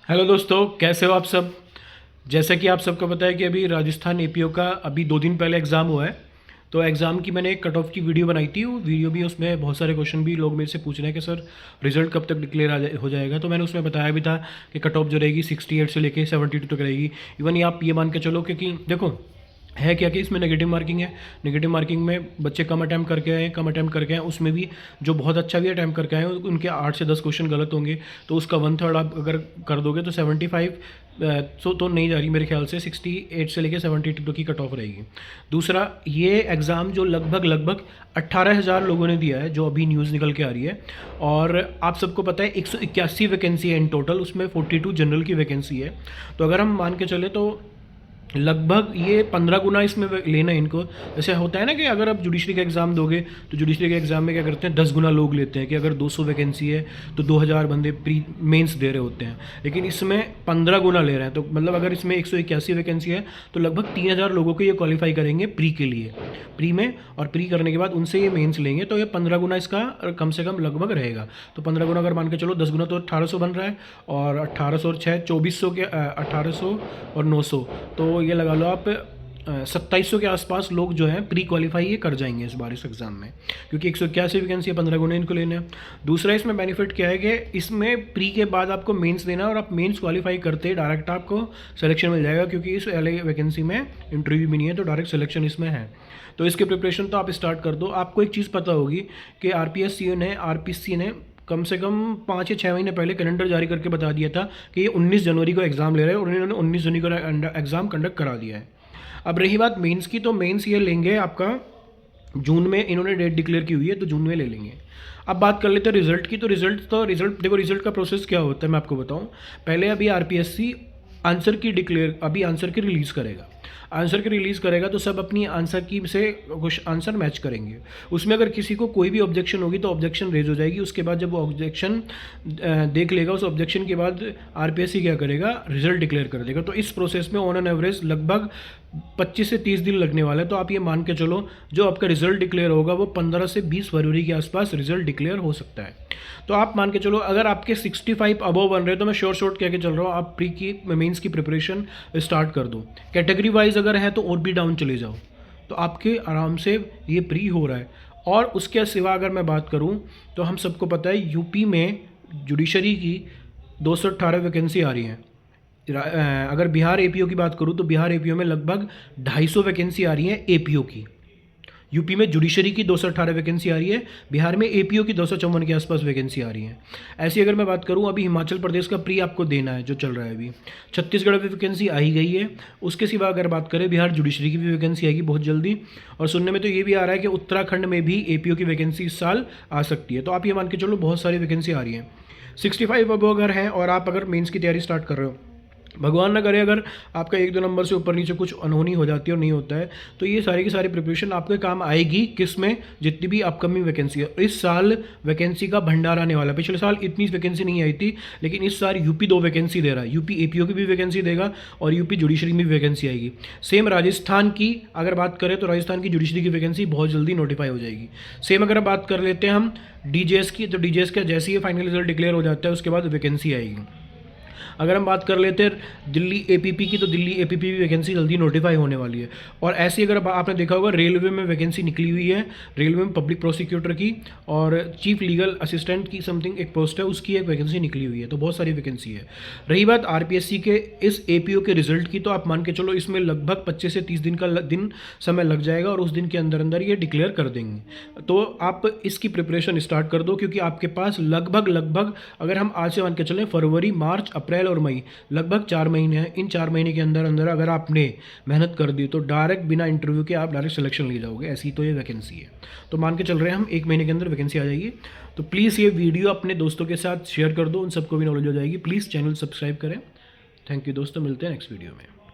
Hello दोस्तों, कैसे हो आप सब। जैसा कि आप सबको पता है कि अभी राजस्थान एपीओ का अभी 2 दिन पहले एग्ज़ाम हुआ है। तो एग्ज़ाम की मैंने एक कट ऑफ की वीडियो बनाई थी। वो वीडियो भी, उसमें बहुत सारे क्वेश्चन भी लोग मेरे से पूछ रहे हैं कि सर रिजल्ट कब तक डिक्लेयर हो जाएगा। तो मैंने उसमें बताया भी था कि कट ऑफ जो रहेगी 68 से लेके 72 तक रहेगी। इवन ये आप ये मान के चलो, क्योंकि देखो है क्या कि इसमें नेगेटिव मार्किंग है। नेगेटिव मार्किंग में बच्चे कम अटैम्प्ट करके आए, कम अटैम्प्ट करके आए, उसमें भी जो बहुत अच्छा भी अटैम्प्ट करके आए उनके 8 से 10 क्वेश्चन गलत होंगे। तो उसका 1/3 आप अगर कर दोगे तो 75 तो नहीं जा रही मेरे ख्याल से, 68 से लेके 72 की कट ऑफ रहेगी। दूसरा, ये एग्ज़ाम जो लगभग 18,000 लोगों ने दिया है, जो अभी न्यूज़ निकल के आ रही है। और आप सबको पता है 181 वैकेंसी है इन टोटल, उसमें 42 जनरल की वैकेंसी है। तो अगर हम मान के चले तो लगभग ये 15 गुना इसमें लेना है इनको। जैसे होता है ना कि अगर आप जुडिशरी का एग्ज़ाम दोगे तो जुडिशरी के एग्ज़ाम में क्या करते हैं, 10 गुना लोग लेते हैं। कि अगर 200 वैकेंसी है तो 2000 बंदे प्री मेंस दे रहे होते हैं, लेकिन इसमें 15 गुना ले रहे हैं। तो मतलब अगर इसमें 181 वैकेंसी है तो लगभग 3000 लोगों को ये क्वालिफाई करेंगे प्री के लिए, प्री में। और प्री करने के बाद उनसे ये मेंस लेंगे, तो ये 15 गुना इसका कम से कम लगभग रहेगा। तो 15 गुना अगर मान के चलो, 10 गुना तो 1800 बन रहा है, और 1800 और 6 2400 के 1800 और 900, तो ये लगा लो आप 2700 के आसपास लोग जो हैं प्री क्वालिफाई ये कर जाएंगे इस बार इस एग्ज़ाम में, क्योंकि 181 वैकेंसी है, 15 गुना इनको लेने हैं। दूसरा इसमें बेनिफिट क्या है कि इसमें प्री के बाद आपको मेंस देना है, और आप मेंस क्वालिफाई करते डायरेक्ट आपको सिलेक्शन मिल जाएगा, क्योंकि इस वाले वैकेंसी में इंटरव्यू भी नहीं है, तो डायरेक्ट सिलेक्शन इसमें है। तो इसकी प्रिपरेशन तो आप स्टार्ट कर दो। आपको एक चीज़ पता होगी कि आरपीएससी ने कम से कम 5 या 6 महीने पहले कैलेंडर जारी करके बता दिया था कि ये 19 जनवरी को एग्ज़ाम ले रहे हैं, और इन्होंने 19 जनवरी को एग्ज़ाम कंडक्ट करा दिया है। अब रही बात मेंस की, तो मेंस ये लेंगे आपका जून में, इन्होंने डेट डिक्लेयर की हुई है, तो जून में ले लेंगे। अब बात कर लेते हैं रिजल्ट की। तो रिजल्ट देखो, रिजल्ट का प्रोसेस क्या होता है मैं आपको बताऊं। पहले अभी आरपीएससी अभी आंसर की रिलीज़ करेगा। आंसर की रिलीज़ करेगा तो सब अपनी आंसर की से कुछ आंसर मैच करेंगे। उसमें अगर किसी को कोई भी ऑब्जेक्शन होगी तो ऑब्जेक्शन रेज हो जाएगी। उसके बाद जब वो ऑब्जेक्शन देख लेगा, उस ऑब्जेक्शन के बाद आरपीएससी क्या करेगा, रिजल्ट डिक्लेयर कर देगा। तो इस प्रोसेस में ऑन एन एवरेज लगभग 25 से 30 दिन लगने वाले हैं। तो आप ये मान के चलो, जो आपका रिजल्ट डिक्लेयर होगा वो 15 से 20 फरवरी के आसपास रिजल्ट डिक्लेयर हो सकता है। तो आप मान के चलो, अगर आपके 65 अबव बन रहे हैं तो मैं शॉर्ट कह के चल रहा हूँ, आप प्री की मेंस की प्रिपरेशन स्टार्ट कर दो। कैटेगरी वाइज अगर है तो और भी डाउन चले जाओ, तो आपके आराम से ये प्री हो रहा है। और उसके सिवा अगर मैं बात करूँ तो हम सबको पता है यूपी में जुडिशरी की 218 वैकेंसी आ रही हैं। अगर बिहार एपीओ की बात करूँ तो बिहार एपीओ में लगभग 250 वैकेंसी आ रही है एपीओ की। यूपी में जुडिशरी की 218 वैकेंसी आ रही है, बिहार में एपीओ की 254 के आसपास वैकेंसी आ रही है। ऐसी अगर मैं बात करूं, अभी हिमाचल प्रदेश का प्री आपको देना है जो चल रहा है अभी, छत्तीसगढ़ में वैकेंसी आ ही गई है। उसके सिवा अगर बात करें, बिहार जुडिशरी की भी वैकेंसी आएगी बहुत जल्दी। और सुनने में तो ये भी आ रहा है कि उत्तराखंड में भी एपीओ की वैकेंसी इस साल आ सकती है। तो आप ये मान के चलो, बहुत सारी वैकेंसी आ रही है। 65 अब अगर हैं और आप अगर मेंस की तैयारी स्टार्ट कर रहे हो, भगवान ना करे अगर आपका 1-2 नंबर से ऊपर नीचे कुछ अनहोनी हो जाती है और नहीं होता है, तो ये सारी की सारी प्रिपरेशन आपके काम आएगी। किस में, जितनी भी अपकमिंग वैकेंसी है। इस साल वैकेंसी का भंडार आने वाला है। पिछले साल इतनी वैकेंसी नहीं आई थी, लेकिन इस साल यूपी 2 वैकेंसी दे रहा है। यूपी एपीओ की भी वैकेंसी देगा और यूपी जुडिशरी में भी वैकेंसी आएगी। सेम राजस्थान की अगर बात करें तो राजस्थान की जुडिशरी की वैकेंसी बहुत जल्दी नोटिफाई हो जाएगी। सेम अगर बात कर लेते हैं हम डीजेएस की, तो डीजेएस का जैसे ही फाइनल रिजल्ट डिक्लेयर हो जाता है उसके बाद वैकेंसी आएगी। अगर हम बात कर लेते हैं दिल्ली एपीपी की, तो दिल्ली एपीपी भी वैकेंसी जल्दी नोटिफाई होने वाली है। और ऐसी अगर आपने देखा होगा, रेलवे में वैकेंसी निकली हुई है। रेलवे में पब्लिक प्रोसिक्यूटर की और चीफ लीगल असिस्टेंट की समथिंग एक पोस्ट है, उसकी एक वैकेंसी निकली हुई है। तो बहुत सारी वैकेंसी है। रही बात आरपीएससी के इस एपीओ के रिजल्ट की, तो आप मान के चलो इसमें लगभग 25 से 30 दिन का समय लग जाएगा, और उस दिन के अंदर अंदर ये डिक्लेयर कर देंगे। तो आप इसकी प्रिपरेशन स्टार्ट कर दो, क्योंकि आपके पास लगभग अगर हम आज से मान के चलें, फरवरी, मार्च, अप्रैल और मई, लगभग 4 महीने हैं। इन 4 महीने के अंदर अंदर अगर आपने मेहनत कर दी तो डायरेक्ट बिना इंटरव्यू के आप डायरेक्ट सिलेक्शन ले जाओगे। ऐसी तो ये वैकेंसी है। तो मान के चल रहे हैं हम 1 महीने के अंदर वैकेंसी आ जाएगी। तो प्लीज़ ये वीडियो अपने दोस्तों के साथ शेयर कर दो, उन सबको भी नॉलेज हो जाएगी। प्लीज़ चैनल सब्सक्राइब करें। थैंक यू दोस्तों, मिलते हैं नेक्स्ट वीडियो में।